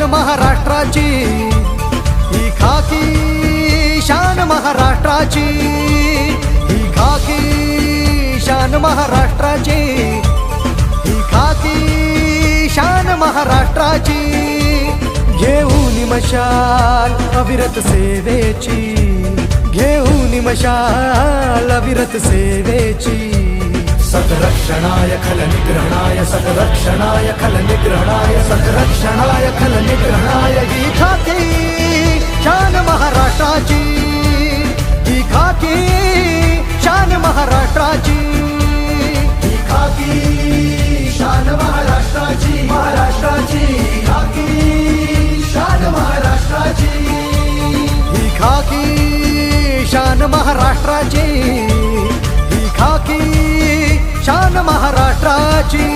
शान महाराष्ट्राची, ही खाकी शान महाराष्ट्राची, ही खाकी शान महाराष्ट्राची, ही खाकी शान महाराष्ट्राची. घेऊन मशाल अविरत सेवेची, घेऊन मशाल अविरत सेवेची. सतरक्षणाय खलनिग्रहणाय, सतरक्षणाय खलनिग्रहणाय, सतरक्षणाय खलनिग्रहणाय. ही खाकी शान महाराष्ट्राची, ही खाकी शान महाराष्ट्राची, ही खाकी शान महाराष्ट्राची, महाराष्ट्राची खाकी शान महाराष्ट्राची, ही खाकी शान महाराष्ट्राची, ही खाकी शान महाराष्ट्राची.